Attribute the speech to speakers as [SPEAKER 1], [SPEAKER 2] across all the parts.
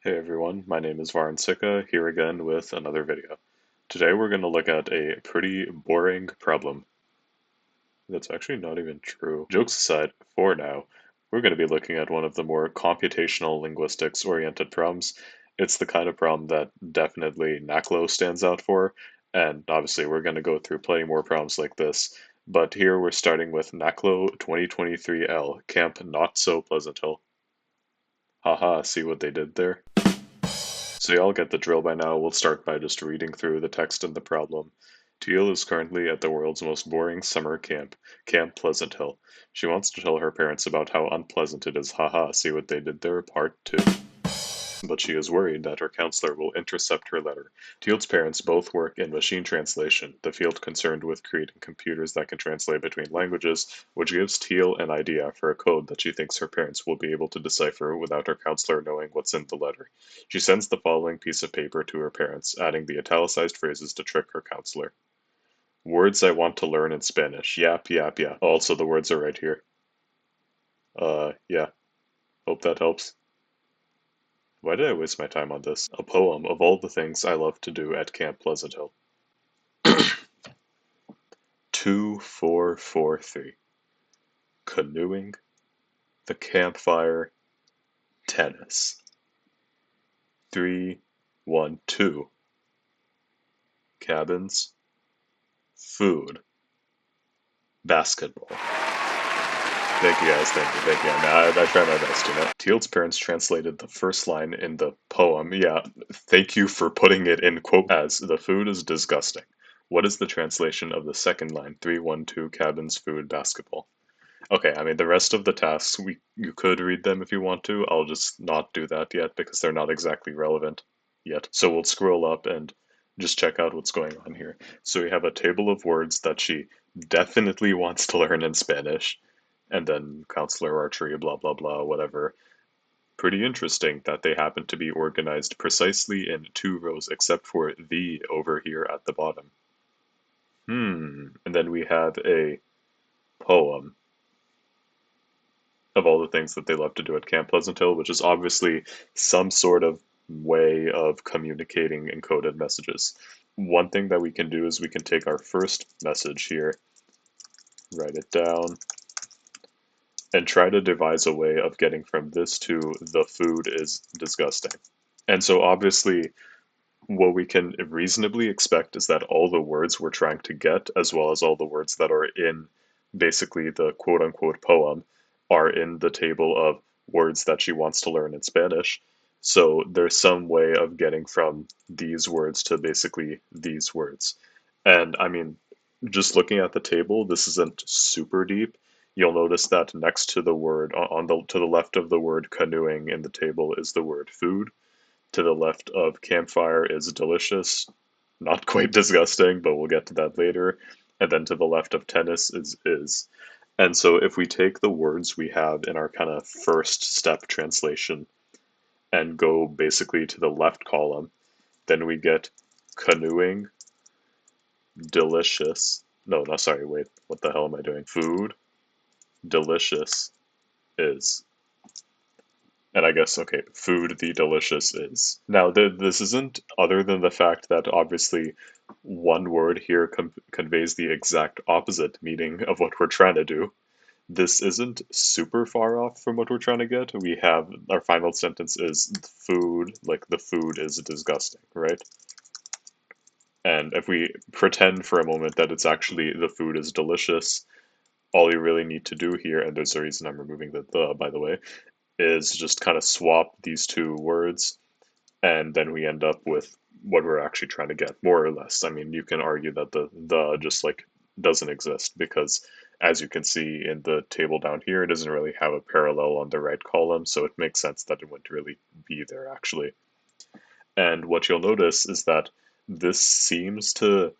[SPEAKER 1] Hey everyone, my name is Varun Sika, here again with another video. Today we're going to look at a pretty boring problem. That's actually not even true. Jokes aside, for now, we're going to be looking at one of the more computational linguistics oriented problems. It's the kind of problem that definitely NACLO stands out for, and obviously we're going to go through plenty more problems like this. But here we're starting with NACLO 2023L, Camp Not So Pleasant Hill. Haha, see what they did there? So y'all get the drill by now. We'll start by just reading through the text and the problem. Teal is currently at the world's most boring summer camp, Camp Pleasant Hill. She wants to tell her parents about how unpleasant it is. Haha, see what they did there? Part 2. But she is worried that her counselor will intercept her letter. Teal's parents both work in machine translation, the field concerned with creating computers that can translate between languages, which gives Teal an idea for a code that she thinks her parents will be able to decipher without her counselor knowing what's in the letter. She sends the following piece of paper to her parents, adding the italicized phrases to trick her counselor. Words I want to learn in Spanish. Yap, yap, yap. Also, the words are right here. Yeah. Hope that helps. Why did I waste my time on this? A poem of all the things I love to do at Camp Pleasant Hill. 2443. Canoeing, the campfire, tennis. 312. Cabins, food, basketball. Thank you guys, thank you. I try my best, Teal's parents translated the first line in the poem. Yeah, thank you for putting it in quote as the food is disgusting. What is the translation of the second line? 312 cabins, food, basketball. Okay, I mean the rest of the tasks you could read them if you want to. I'll just not do that yet because they're not exactly relevant yet. So we'll scroll up and just check out what's going on here. So we have a table of words that she definitely wants to learn in Spanish, and then counselor archery, blah blah blah, whatever. Pretty interesting that they happen to be organized precisely in two rows, except for the over here at the bottom. And then we have a poem of all the things that they love to do at Camp Pleasant Hill, which is obviously some sort of way of communicating encoded messages. One thing that we can do is we can take our first message here, write it down, and try to devise a way of getting from this to the food is disgusting. And so obviously what we can reasonably expect is that all the words we're trying to get, as well as all the words that are in basically the quote unquote poem, are in the table of words that she wants to learn in Spanish. So there's some way of getting from these words to basically these words. And I mean, just looking at the table, this isn't super deep. You'll notice that next to the word on the to the left of the word canoeing in the table is the word food. To the left of campfire is delicious, not quite disgusting, but we'll get to that later. And then to the left of tennis is. And so if we take the words we have in our kind of first step translation and go basically to the left column, then we get canoeing, delicious. No, no, sorry, wait, what the hell am I doing? Food, delicious is. And I guess, okay, food the delicious is. Now, this isn't other than the fact that obviously one word here conveys the exact opposite meaning of what we're trying to do. This isn't super far off from what we're trying to get. We have our final sentence is food, like the food is disgusting, right? And if we pretend for a moment that it's actually the food is delicious, all you really need to do here, and there's a reason I'm removing the by the way, is just kind of swap these two words, and then we end up with what we're actually trying to get, more or less. I mean, you can argue that the just like doesn't exist because as you can see in the table down here, it doesn't really have a parallel on the right column, so it makes sense that it wouldn't really be there actually. And what you'll notice is that this seems to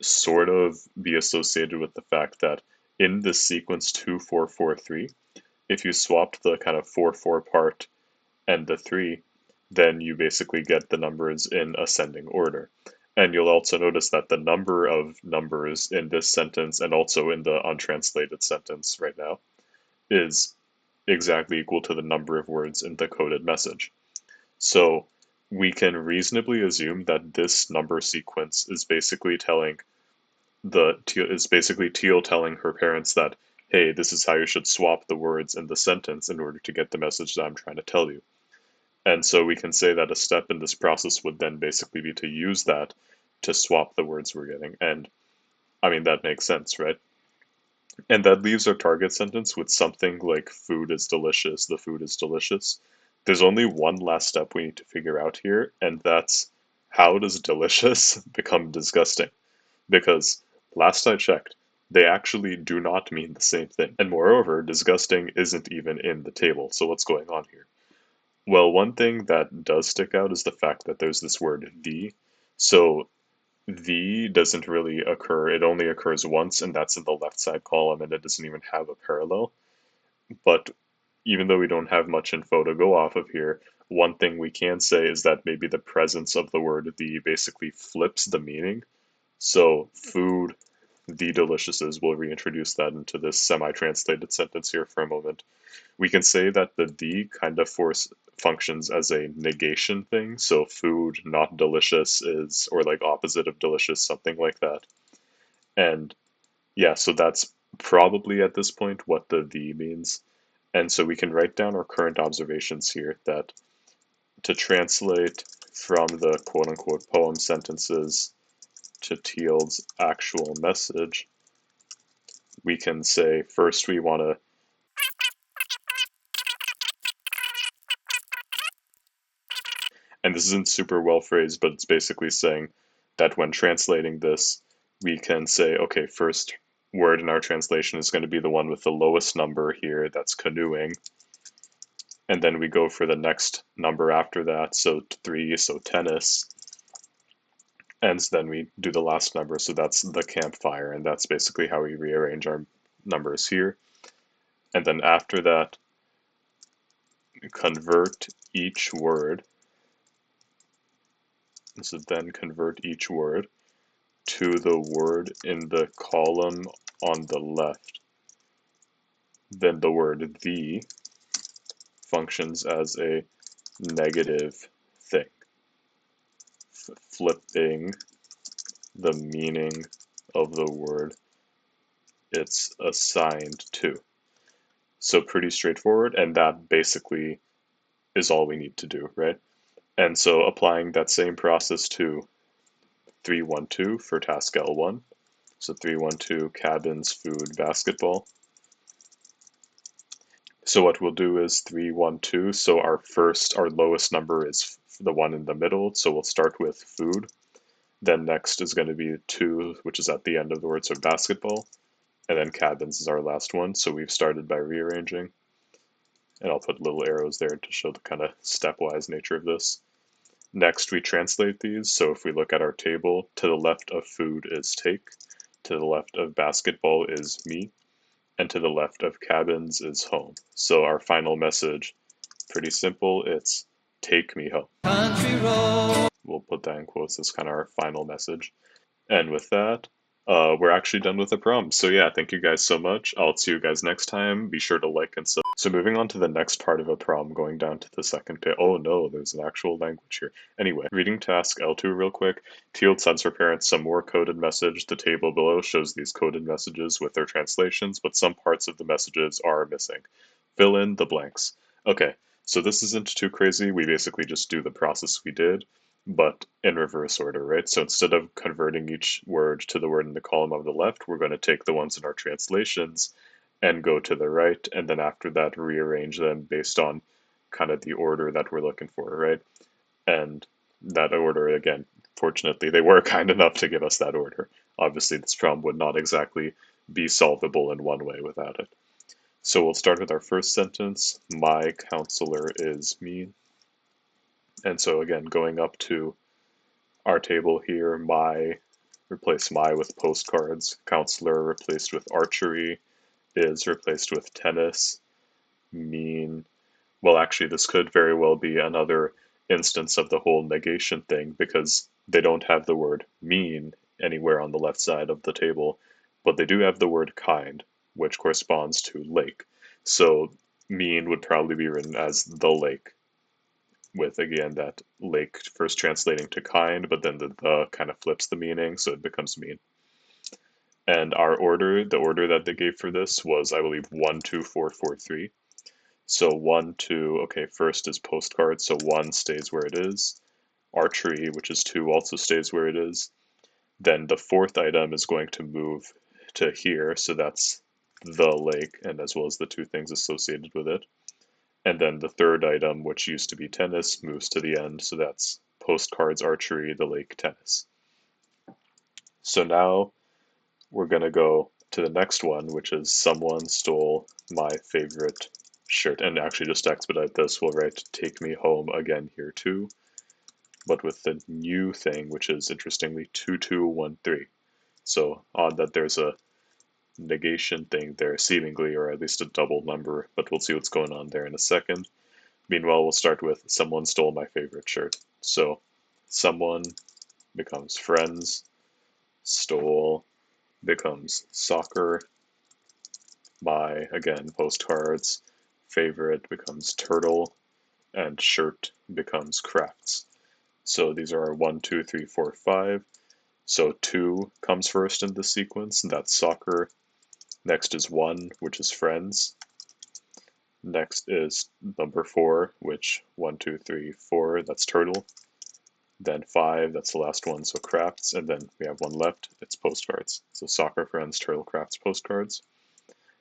[SPEAKER 1] sort of be associated with the fact that in this sequence 2443, if you swapped the kind of 4-4 part and the 3, then you basically get the numbers in ascending order. And you'll also notice that the number of numbers in this sentence and also in the untranslated sentence right now is exactly equal to the number of words in the coded message. So we can reasonably assume that this number sequence is basically telling Teal telling her parents that, hey, this is how you should swap the words in the sentence in order to get the message that I'm trying to tell you. And so we can say that a step in this process would then basically be to use that to swap the words we're getting. And I mean, that makes sense, right? And that leaves our target sentence with something like food is delicious, the food is delicious. There's only one last step we need to figure out here, and that's how does delicious become disgusting? Because last I checked, they actually do not mean the same thing. And moreover, disgusting isn't even in the table, so what's going on here? Well, one thing that does stick out is the fact that there's this word the. So the doesn't really occur, it only occurs once, and that's in the left side column, and it doesn't even have a parallel. But even though we don't have much info to go off of here, one thing we can say is that maybe the presence of the word the basically flips the meaning. So, food, the deliciouses, we'll reintroduce that into this semi-translated sentence here for a moment. We can say that the kind of force functions as a negation thing. So food not delicious is, or like opposite of delicious, something like that. And yeah, so that's probably at this point what the means. And so we can write down our current observations here that to translate from the quote unquote poem sentences to Teal's actual message, we can say first we want to, and this isn't super well phrased, but it's basically saying that when translating this, we can say, okay, first word in our translation is going to be the one with the lowest number here, that's canoeing. And then we go for the next number after that, so 3, so tennis. And then we do the last number, so that's the campfire, and that's basically how we rearrange our numbers here. And then after that, convert each word. So then convert each word to the word in the column on the left. Then the word the functions as a negative thing, flipping the meaning of the word it's assigned to. So pretty straightforward, and that basically is all we need to do, right? And so applying that same process to 312 for task L1. So 312 cabins, food, basketball. So what we'll do is 312. So our lowest number is the one in the middle. So we'll start with food. Then next is going to be 2, which is at the end of the word, so basketball. And then cabins is our last one. So we've started by rearranging. And I'll put little arrows there to show the kind of stepwise nature of this. Next, we translate these. So if we look at our table, to the left of food is take, to the left of basketball is me, and to the left of cabins is home. So our final message, pretty simple, it's take me home. We'll put that in quotes as kind of our final message. And with that, we're actually done with the problem. So yeah, thank you guys so much. I'll see you guys next time. Be sure to like and sub. So moving on to the next part of a problem, going down to the second page. Oh no, there's an actual language here. Anyway, reading task L2 real quick. Teal sends her parents some more coded message. The table below shows these coded messages with their translations, but some parts of the messages are missing. Fill in the blanks. Okay, so this isn't too crazy. We basically just do the process we did, but in reverse order, right? So instead of converting each word to the word in the column of the left, we're going to take the ones in our translations and go to the right, and then after that rearrange them based on kind of the order that we're looking for, right? And that order, again, fortunately, they were kind enough to give us that order. Obviously, this problem would not exactly be solvable in one way without it. So we'll start with our first sentence. My counselor is me. And so again, going up to our table here, replace my with postcards, counselor replaced with archery, is replaced with tennis, mean. Well, actually, this could very well be another instance of the whole negation thing because they don't have the word mean anywhere on the left side of the table, but they do have the word kind, which corresponds to lake. So mean would probably be written as the lake, with, again, that lake first translating to kind, but then the kind of flips the meaning, so it becomes mean. And our order, the order that they gave for this was, I believe, 1, 2, 4, 4, 3. So 1, 2, okay, first is postcard, so 1 stays where it is. Archery, which is 2, also stays where it is. Then the fourth item is going to move to here, so that's the lake, and as well as the two things associated with it. And then the third item, which used to be tennis, moves to the end, so that's postcards, archery, the lake, tennis. So now we're going to go to the next one, which is someone stole my favorite shirt. And actually, just to expedite this, we'll write take me home again here too, but with the new thing, which is interestingly 2213. So odd that there's a negation thing there, seemingly, or at least a double number, but we'll see what's going on there in a second. Meanwhile, we'll start with someone stole my favorite shirt. So someone becomes friends, stole becomes soccer, my, again, postcards, favorite becomes turtle, and shirt becomes crafts. So these are our 1, 2, 3, 4, 5. So 2 comes first in the sequence, and that's soccer. Next is 1, which is friends. Next is number 4, which 1, 2, 3, 4, that's turtle. Then 5, that's the last one, so crafts. And then we have one left, it's postcards. So soccer, friends, turtle, crafts, postcards.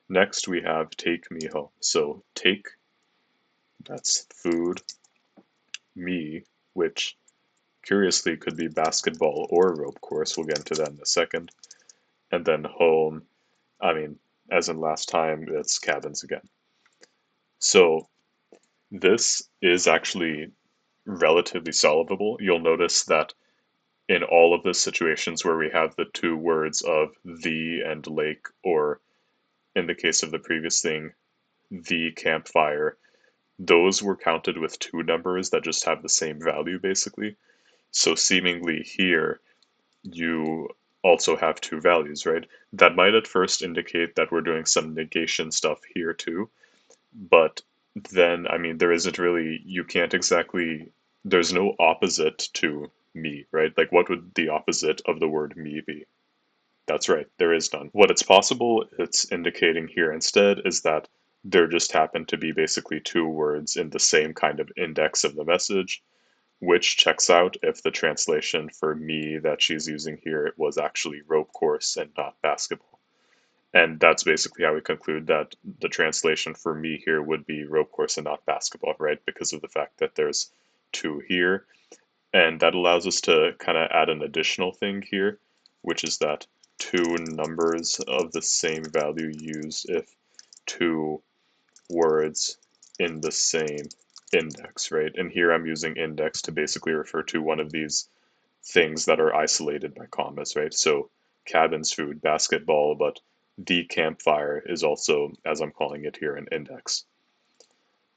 [SPEAKER 1] Next we have take me home. So take, that's food. Me, which curiously could be basketball or rope course. We'll get into that in a second. And then home, I mean, as in last time, it's cabins again. So this is actually relatively solvable. You'll notice that in all of the situations where we have the two words of the and lake, or in the case of the previous thing, the campfire, those were counted with two numbers that just have the same value basically. So seemingly here, you also have two values, right? That might at first indicate that we're doing some negation stuff here too, but then, I mean, there isn't really, you can't exactly, there's no opposite to me, right? Like, what would the opposite of the word me be? That's right, there is none. What it's possible it's indicating here instead is that there just happen to be basically two words in the same kind of index of the message, which checks out if the translation for me that she's using here was actually rope course and not basketball. And that's basically how we conclude that the translation for me here would be rope course and not basketball, right? Because of the fact that there's two here. And that allows us to kind of add an additional thing here, which is that two numbers of the same value used if two words in the same index, right? And here I'm using index to basically refer to one of these things that are isolated by commas, right? So cabins, food, basketball, but the campfire is also, as I'm calling it here, an index.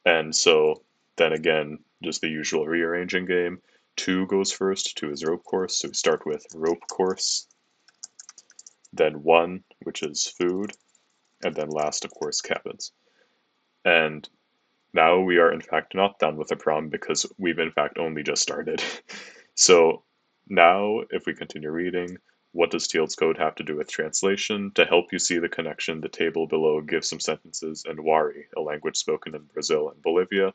[SPEAKER 1] And so then again, just the usual rearranging game. 2 goes first, 2 is rope course, so we start with rope course, then 1, which is food, and then last, of course, cabins. And now we are in fact not done with the problem because we've in fact only just started. So now, if we continue reading, what does Teal's code have to do with translation? To help you see the connection, the table below gives some sentences in Wari, a language spoken in Brazil and Bolivia,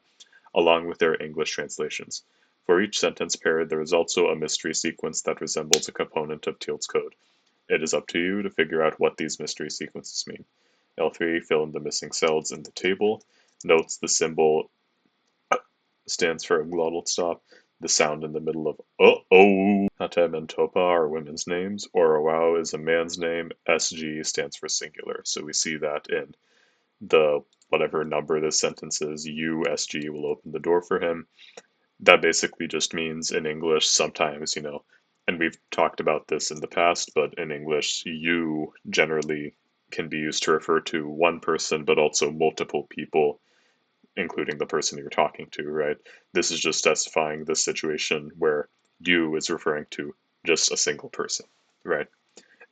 [SPEAKER 1] along with their English translations. For each sentence pair, there is also a mystery sequence that resembles a component of Teal's code. It is up to you to figure out what these mystery sequences mean. L3, fill in the missing cells in the table. Notes the symbol stands for a glottal stop. The sound in the middle of uh-oh. Hatem and Topa are women's names. Orawao is a man's name. SG stands for singular. So we see that in the whatever number this sentence is, USG will open the door for him. That basically just means in English sometimes, and we've talked about this in the past, but in English, you generally can be used to refer to one person, but also multiple people, including the person you're talking to, right? This is just specifying the situation where you is referring to just a single person, right?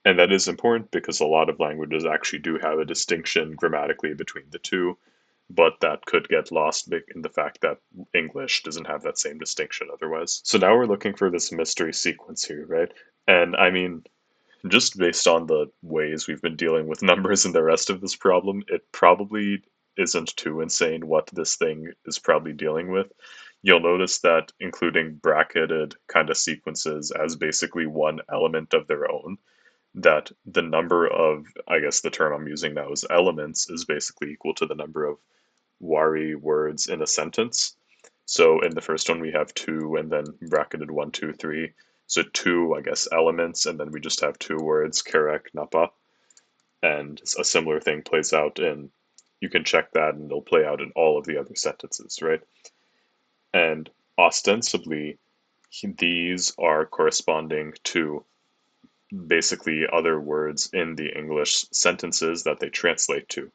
[SPEAKER 1] And that is important because a lot of languages actually do have a distinction grammatically between the two. but that could get lost in the fact that English doesn't have that same distinction otherwise. So now we're looking for this mystery sequence here, right? And I mean, just based on the ways we've been dealing with numbers and the rest of this problem, it probably isn't too insane what this thing is probably dealing with. You'll notice that including bracketed kind of sequences as basically one element of their own, that the number of, I guess the term I'm using now is elements, is basically equal to the number of Wari words in a sentence. So in the first one, we have two and then bracketed one, two, three. So two, I guess, elements, and then we just have two words, kerek, napa. And a similar thing plays out in, you can check that and it'll play out in all of the other sentences, right? And ostensibly, these are corresponding to basically other words in the English sentences that they translate to.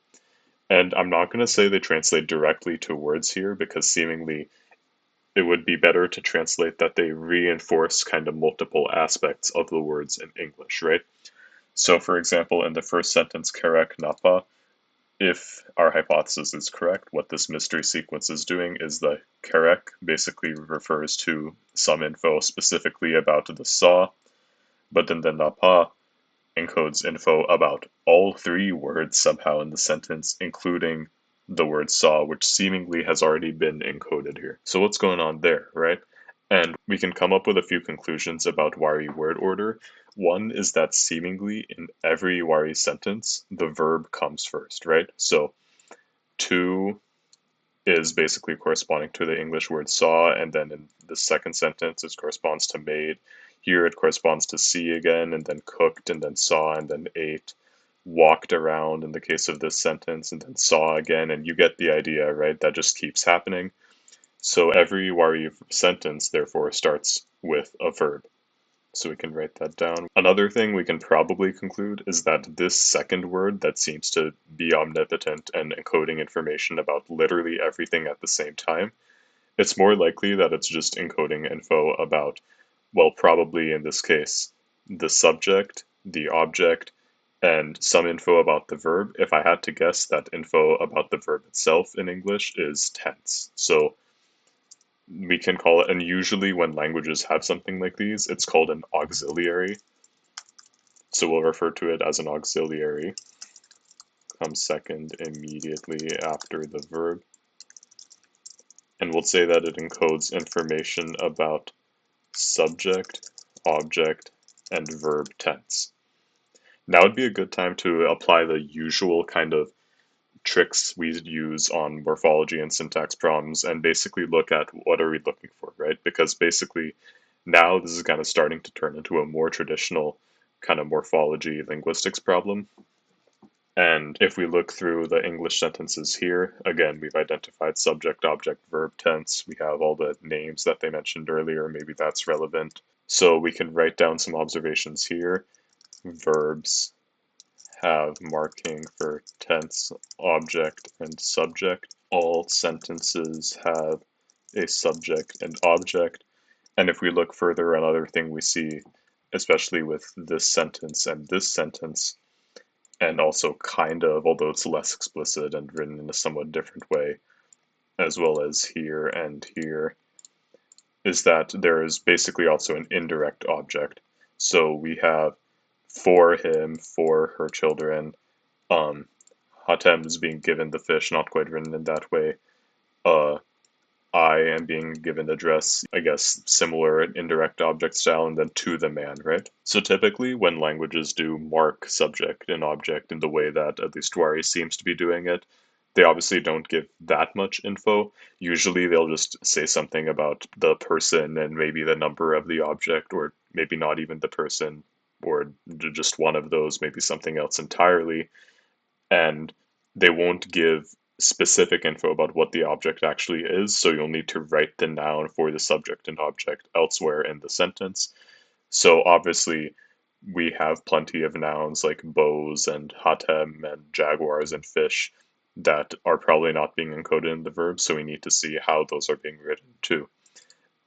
[SPEAKER 1] And I'm not going to say they translate directly to words here because seemingly it would be better to translate that they reinforce kind of multiple aspects of the words in English, right? So, for example, in the first sentence, Kerek Napa, if our hypothesis is correct, what this mystery sequence is doing is the Kerek basically refers to some info specifically about the saw, but then the Napa encodes info about all three words somehow in the sentence, including the word saw, which seemingly has already been encoded here. So what's going on there, right? And we can come up with a few conclusions about Wari word order. One is that seemingly in every Wari sentence, the verb comes first, right? So to is basically corresponding to the English word saw, and then in the second sentence it corresponds to made. Here it corresponds to see again, and then cooked, and then saw, and then ate. Walked around in the case of this sentence, and then saw again, and you get the idea, right? That just keeps happening. So every Wari sentence, therefore, starts with a verb. So we can write that down. Another thing we can probably conclude is that this second word that seems to be omnipotent and encoding information about literally everything at the same time, it's more likely that it's just encoding info about, well, probably in this case, the subject, the object, and some info about the verb. If I had to guess, that info about the verb itself in English is tense. So we can call it, and usually when languages have something like these, it's called an auxiliary. So we'll refer to it as an auxiliary. Comes second immediately after the verb. And we'll say that it encodes information about subject, object, and verb tense. Now would be a good time to apply the usual kind of tricks we use on morphology and syntax problems and basically look at what are we looking for, right? Because basically now this is kind of starting to turn into a more traditional kind of morphology linguistics problem. And if we look through the English sentences here, again, we've identified subject, object, verb, tense. We have all the names that they mentioned earlier. Maybe that's relevant. So we can write down some observations here. Verbs have marking for tense, object, and subject. All sentences have a subject and object. And if we look further, another thing we see, especially with this sentence and this sentence, and also kind of, although it's less explicit and written in a somewhat different way, as well as here and here, is that there is basically also an indirect object. So we have for him, for her children, Hatem is being given the fish, not quite written in that way. Uh, I am being given the dress, I guess, similar indirect object style, and then to the man, right? So typically, when languages do mark subject and object in the way that at least Wari seems to be doing it, they obviously don't give that much info. Usually, they'll just say something about the person and maybe the number of the object, or maybe not even the person, or just one of those, maybe something else entirely. And they won't give specific info about what the object actually is, so you'll need to write the noun for the subject and object elsewhere in the sentence. So obviously, we have plenty of nouns like bows and hatem and jaguars and fish that are probably not being encoded in the verb, so we need to see how those are being written too.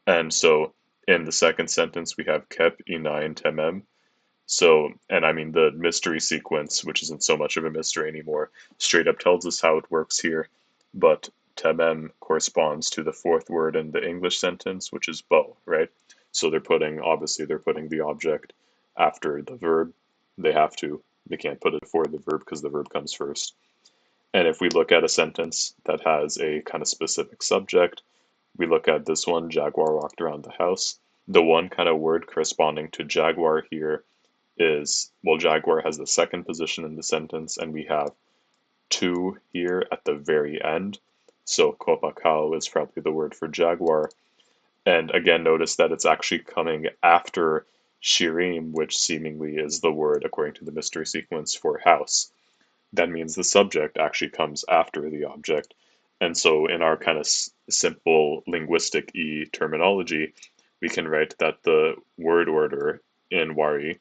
[SPEAKER 1] And so in the second sentence, we have kep, inain, temem. So, and I mean, the mystery sequence, which isn't so much of a mystery anymore, straight up tells us how it works here. but temem corresponds to the fourth word in the English sentence, which is bow, right? So obviously they're putting the object after the verb. They have to. They can't put it before the verb because the verb comes first. And if we look at a sentence that has a kind of specific subject, we look at this one, Jaguar walked around the house. The one kind of word corresponding to Jaguar here is, well, Jaguar has the second position in the sentence, and we have to here at the very end. So Copacao is probably the word for Jaguar. And again, notice that it's actually coming after Shirim, which seemingly is the word, according to the mystery sequence, for house. That means the subject actually comes after the object. And so in our kind of simple linguistic E terminology, we can write that the word order in Wari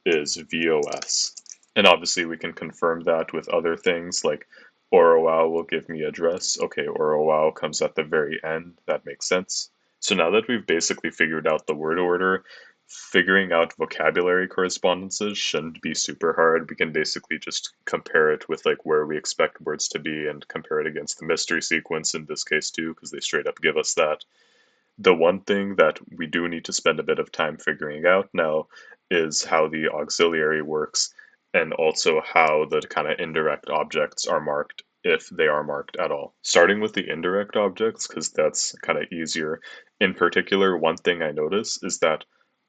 [SPEAKER 1] is VOS. And obviously we can confirm that with other things like Orowao will give me address. Okay, Orowao comes at the very end. That makes sense. So now that we've basically figured out the word order, figuring out vocabulary correspondences shouldn't be super hard. We can basically just compare it with like where we expect words to be and compare it against the mystery sequence in this case too, because they straight up give us that. The one thing that we do need to spend a bit of time figuring out now is how the auxiliary works and also how the kind of indirect objects are marked if they are marked at all. Starting with the indirect objects, because that's kind of easier. In particular, one thing I notice is that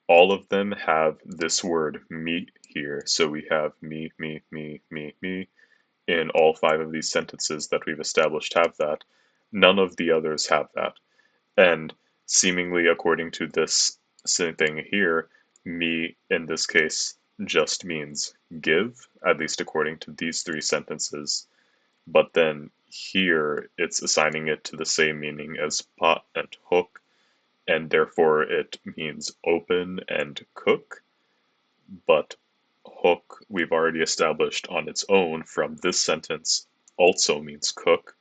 [SPEAKER 1] all of them have this word me here. So we have me in all five of these sentences that we've established have that. None of the others have that. And seemingly, according to this same thing here, me in this case just means give, at least according to these three sentences. But then here it's assigning it to the same meaning as pa and hook, and therefore it means open and cook. But hook, we've already established on its own from this sentence, also means cook.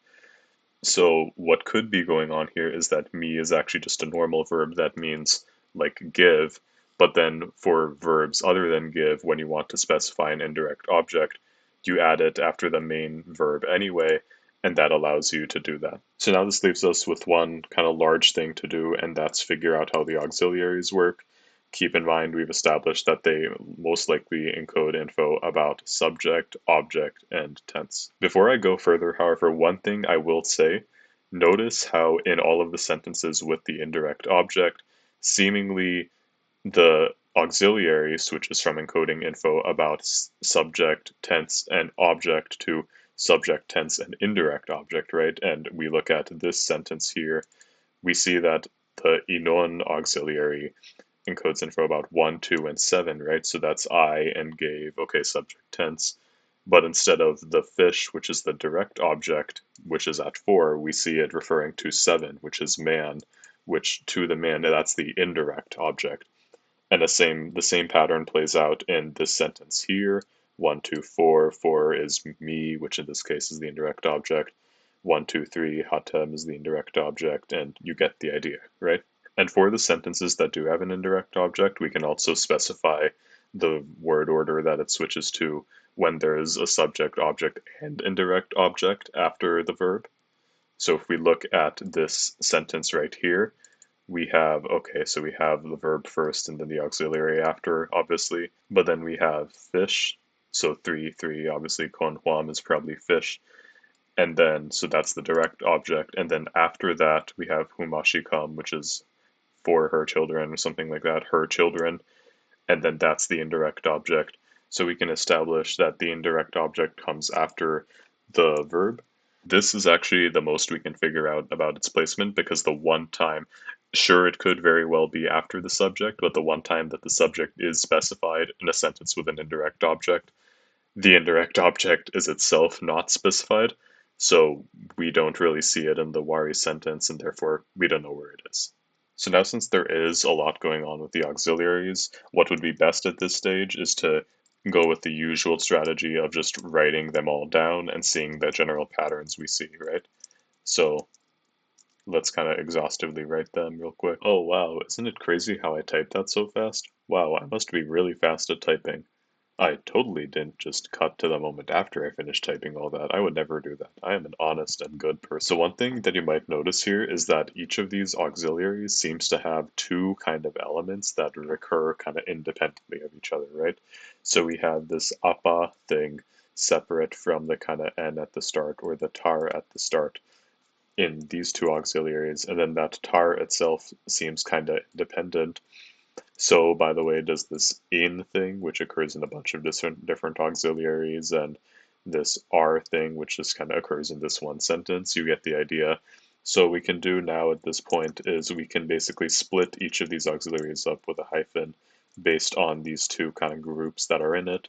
[SPEAKER 1] So what could be going on here is that me is actually just a normal verb that means like give, but then for verbs other than give, when you want to specify an indirect object, you add it after the main verb anyway, and that allows you to do that. So now this leaves us with one kind of large thing to do, and that's figure out how the auxiliaries work. Keep in mind we've established that they most likely encode info about subject, object, and tense. Before I go further, however, one thing I will say, notice how in all of the sentences with the indirect object, seemingly the auxiliary switches from encoding info about subject, tense, and object to subject, tense, and indirect object, right? And we look at this sentence here, we see that the inon auxiliary encodes info about 1, 2, and 7, right? So that's I and gave, okay, subject tense. But instead of the fish, which is the direct object, which is at 4, we see it referring to 7, which is man, which to the man, that's the indirect object. And the same pattern plays out in this sentence here. 1, 2, 4. 4 is me, which in this case is the indirect object. 1, 2, 3, hatem is the indirect object, and you get the idea, right? And for the sentences that do have an indirect object, we can also specify the word order that it switches to when there's a subject, object, and indirect object after the verb. So if we look at this sentence right here, we have, okay, so we have the verb first and then the auxiliary after, obviously, but then we have fish. So 3, 3, obviously, con huam is probably fish. And then, so that's the direct object. And then after that, we have humashikam, which is for her children or something like that, her children, and then that's the indirect object. So we can establish that the indirect object comes after the verb. This is actually the most we can figure out about its placement because the one time, sure, it could very well be after the subject, but the one time that the subject is specified in a sentence with an indirect object, the indirect object is itself not specified. So we don't really see it in the Wari sentence, and therefore we don't know where it is. So now since there is a lot going on with the auxiliaries, what would be best at this stage is to go with the usual strategy of just writing them all down and seeing the general patterns we see, right? So let's kind of exhaustively write them real quick. Oh wow, isn't it crazy how I typed that so fast? Wow, I must be really fast at typing. I totally didn't just cut to the moment after I finished typing all that. I would never do that. I am an honest and good person. So one thing that you might notice here is that each of these auxiliaries seems to have two kind of elements that recur kind of independently of each other, right? So we have this appa thing separate from the kind of n at the start or the tar at the start in these two auxiliaries, and then that tar itself seems kind of independent. So, by the way, does this in thing, which occurs in a bunch of different auxiliaries, and this R thing, which just kind of occurs in this one sentence. You get the idea. So, what we can do now at this point is we can basically split each of these auxiliaries up with a hyphen based on these two kind of groups that are in it.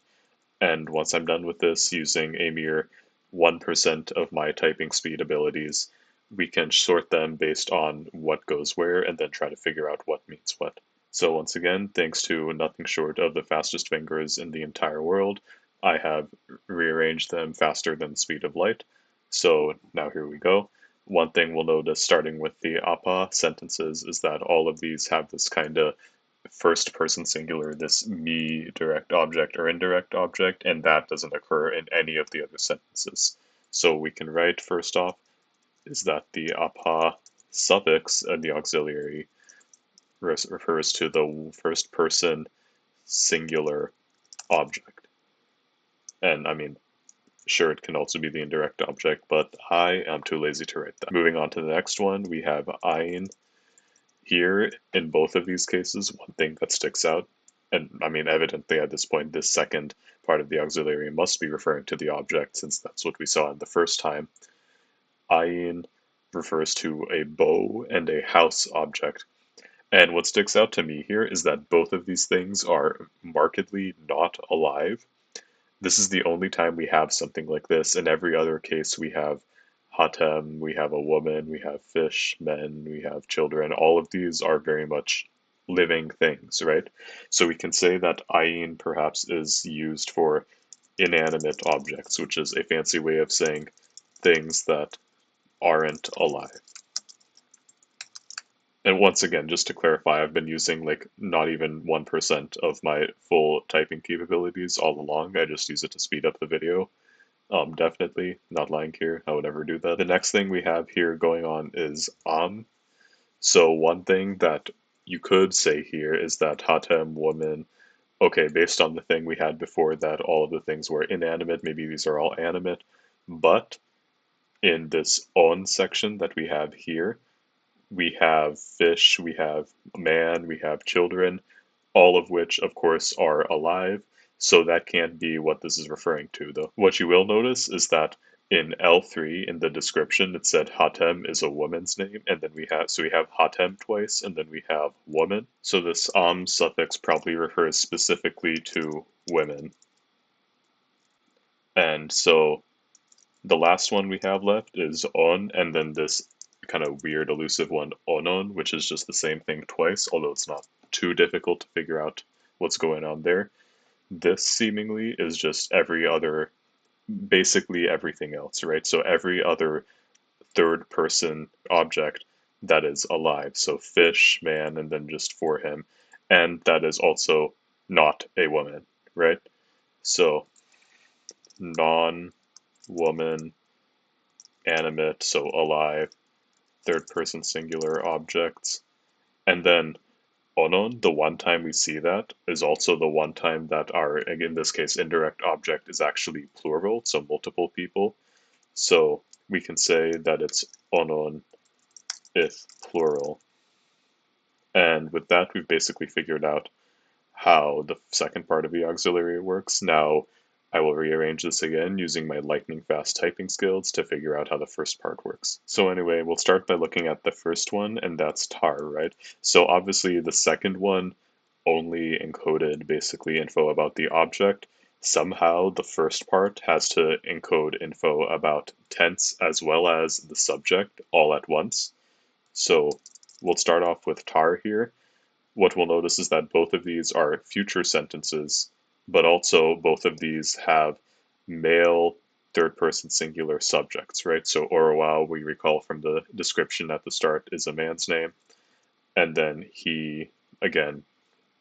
[SPEAKER 1] And once I'm done with this, using a mere 1% of my typing speed abilities, we can sort them based on what goes where and then try to figure out what means what. So once again, thanks to nothing short of the fastest fingers in the entire world, I have rearranged them faster than the speed of light. So now here we go. One thing we'll notice starting with the APA sentences is that all of these have this kind of first person singular, this me direct object or indirect object, and that doesn't occur in any of the other sentences. So we can write first off is that the apa suffix in the auxiliary refers to the first person singular object. And I mean, sure, it can also be the indirect object, but I am too lazy to write that. Moving on to the next one, we have ein. Here, in both of these cases, one thing that sticks out, and I mean, evidently at this point, this second part of the auxiliary must be referring to the object, since that's what we saw in the first time. Ein refers to a bow and a house object. And what sticks out to me here is that both of these things are markedly not alive. This is the only time we have something like this. In every other case, we have Hatem, we have a woman, we have fish, men, we have children. All of these are very much living things, right? So we can say that Ayin perhaps is used for inanimate objects, which is a fancy way of saying things that aren't alive. And once again, just to clarify, I've been using like not even 1% of my full typing capabilities all along. I just use it to speed up the video. Definitely not lying here. I would never do that. The next thing we have here going on is So one thing that you could say here is that Hatem woman. Okay, based on the thing we had before that all of the things were inanimate, maybe these are all animate. But in this on section that we have here, we have fish, we have man, we have children, all of which, of course, are alive. So that can't be what this is referring to, though. What you will notice is that in L3, in the description, it said Hatem is a woman's name, and then we have Hatem twice, and then we have woman. So this suffix probably refers specifically to women. And so the last one we have left is on, and then this kind of weird elusive one, onon, which is just the same thing twice, although it's not too difficult to figure out what's going on there. This seemingly is just every other, basically everything else, right? So every other third person object that is alive. So fish, man, and then just for him. And that is also not a woman, right? So non woman, animate, so alive, third person singular objects. And then onon, the one time we see that, is also the one time that our, in this case, indirect object is actually plural, so multiple people. So we can say that it's onon if plural. And with that, we've basically figured out how the second part of the auxiliary works. Now, I will rearrange this again using my lightning fast typing skills to figure out how the first part works. So anyway, we'll start by looking at the first one, and that's tar, right? So obviously the second one only encoded basically info about the object. Somehow the first part has to encode info about tense as well as the subject all at once. So we'll start off with tar here. What we'll notice is that both of these are future sentences, but also both of these have male third person singular subjects, right? So Orwell, we recall from the description at the start, is a man's name. And then he, again,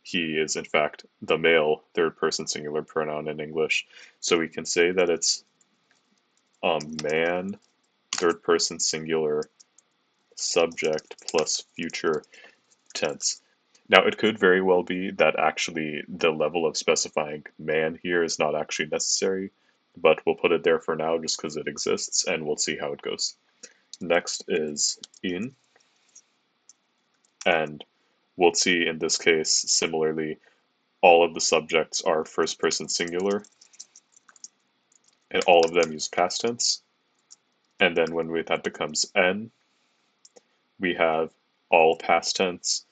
[SPEAKER 1] he is in fact the male third person singular pronoun in English. So we can say that it's man third person singular subject plus future tense. Now, it could very well be that actually the level of specifying man here is not actually necessary, but we'll put it there for now just because it exists, and we'll see how it goes. Next is in, and we'll see in this case, similarly, all of the subjects are first person singular, and all of them use past tense. And then when that becomes n, we have all past tense.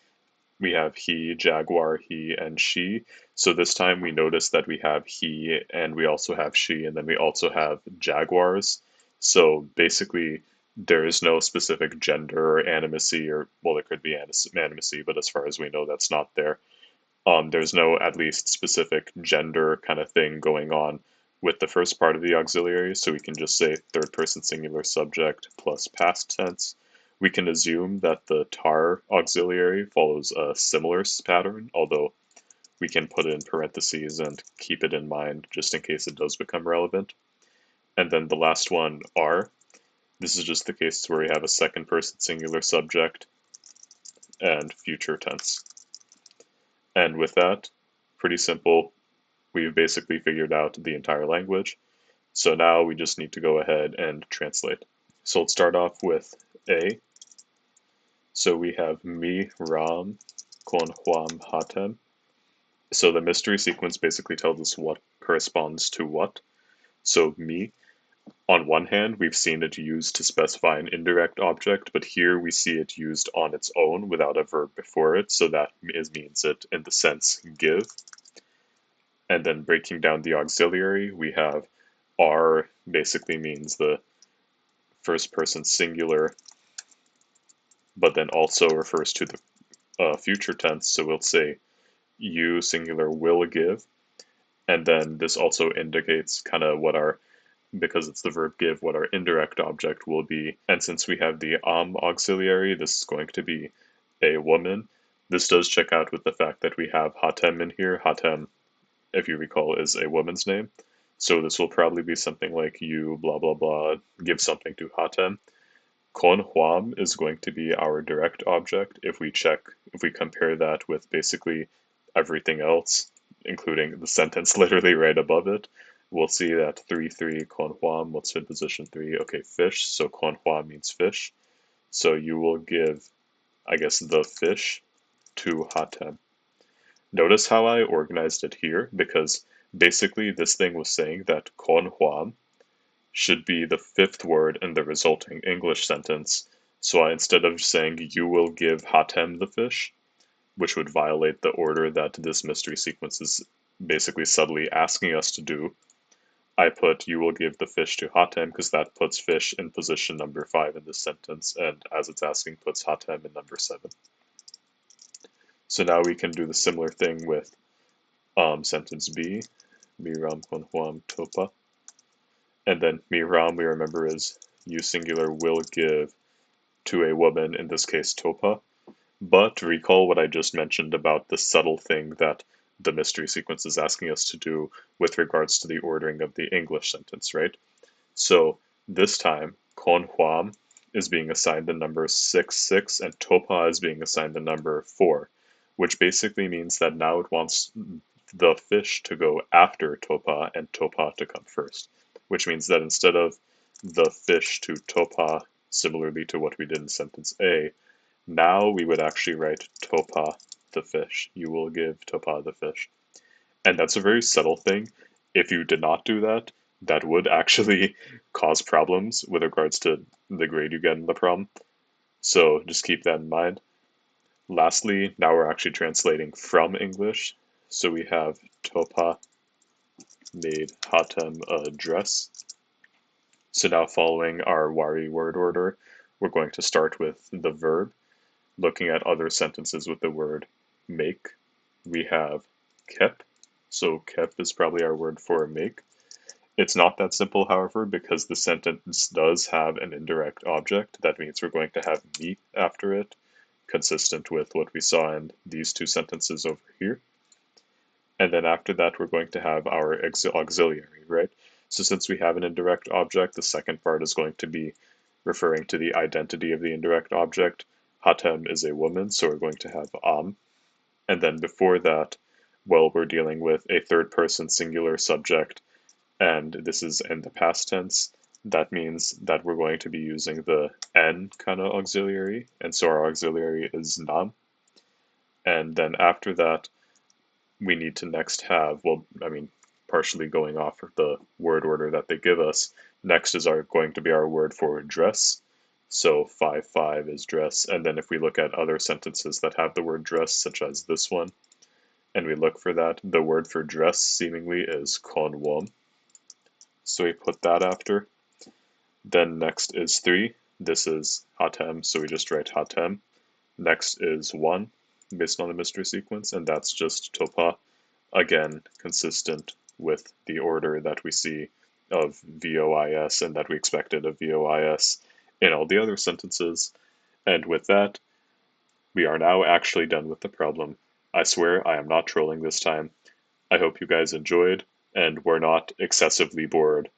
[SPEAKER 1] We have he, jaguar, he, and she. So this time we notice that we have he, and we also have she, and then we also have jaguars. So basically, there is no specific gender or animacy, or, well, there could be animacy, but as far as we know, that's not there. There's no at least specific gender kind of thing going on with the first part of the auxiliary, so we can just say third person singular subject plus past tense. We can assume that the tar auxiliary follows a similar pattern, although we can put it in parentheses and keep it in mind just in case it does become relevant. And then the last one, are. This is just the case where we have a second person singular subject and future tense. And with that, pretty simple. We've basically figured out the entire language. So now we just need to go ahead and translate. So let's start off with A. So we have mi ram kon huam hatem. So the mystery sequence basically tells us what corresponds to what. So mi, on one hand, we've seen it used to specify an indirect object, but here we see it used on its own without a verb before it, so that means it in the sense give. And then breaking down the auxiliary, we have are basically means the first person singular, but then also refers to the future tense. So we'll say you singular will give. And then this also indicates kind of what our, because it's the verb give, what our indirect object will be. And since we have the auxiliary, this is going to be a woman. This does check out with the fact that we have hatem in here. Hatem, if you recall, is a woman's name. So this will probably be something like you, blah, blah, blah, give something to hatem. Kon huam is going to be our direct object if we compare that with basically everything else, including the sentence literally right above it. We'll see that 3-3 kon huam, what's in position 3? Okay, fish, so kon huam means fish. So you will give, I guess, the fish to hatem. Notice how I organized it here, because basically this thing was saying that kon huam should be the fifth word in the resulting English sentence. So instead of saying you will give hatem the fish, which would violate the order that this mystery sequence is basically subtly asking us to do, I put you will give the fish to hatem because that puts fish in position number 5 in this sentence, and as it's asking, puts hatem in number 7. So now we can do the similar thing with sentence B, miram kon huam topa. And then miram, we remember, is you singular will give to a woman, in this case topa. But recall what I just mentioned about the subtle thing that the mystery sequence is asking us to do with regards to the ordering of the English sentence, right? So this time, kon huam is being assigned the number 6, and topa is being assigned the number 4, which basically means that now it wants the fish to go after topa and topa to come first, which means that instead of the fish to topa, similarly to what we did in sentence A, now we would actually write topa the fish. You will give topa the fish. And that's a very subtle thing. If you did not do that, that would actually cause problems with regards to the grade you get in the problem. So just keep that in mind. Lastly, now we're actually translating from English. So we have topa made hatem a dress. So now following our wari word order, we're going to start with the verb. Looking at other sentences with the word make, we have kep. So kep is probably our word for make. It's not that simple, however, because the sentence does have an indirect object. That means we're going to have meat after it, consistent with what we saw in these two sentences over here. And then after that, we're going to have our auxiliary, right? So since we have an indirect object, the second part is going to be referring to the identity of the indirect object. Hatem is a woman, so we're going to have am. And then before that, well, we're dealing with a third person singular subject, and this is in the past tense. That means that we're going to be using the n kind of auxiliary, and so our auxiliary is nam. And then after that, we need to next have, well, I mean, partially going off of the word order that they give us, next is going to be our word for dress. So 5-5 is dress. And then if we look at other sentences that have the word dress, such as this one, and we look for that, the word for dress seemingly is konwom. So we put that after. Then next is 3. This is hatem, so we just write hatem. Next is 1, based on the mystery sequence, and that's just topa. Again, consistent with the order that we see of VOIS and that we expected of VOIS in all the other sentences. And with that, we are now actually done with the problem. I swear I am not trolling this time. I hope you guys enjoyed and were not excessively bored.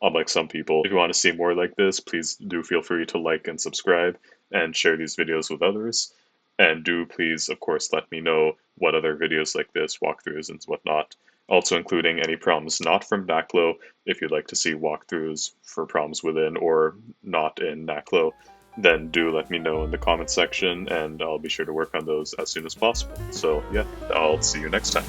[SPEAKER 1] Unlike some people, if you want to see more like this, please do feel free to like and subscribe and share these videos with others. And do please, of course, let me know what other videos like this, walkthroughs and whatnot, also including any problems not from NACLO, if you'd like to see walkthroughs for problems within or not in NACLO, then do let me know in the comment section, and I'll be sure to work on those as soon as possible. So yeah, I'll see you next time.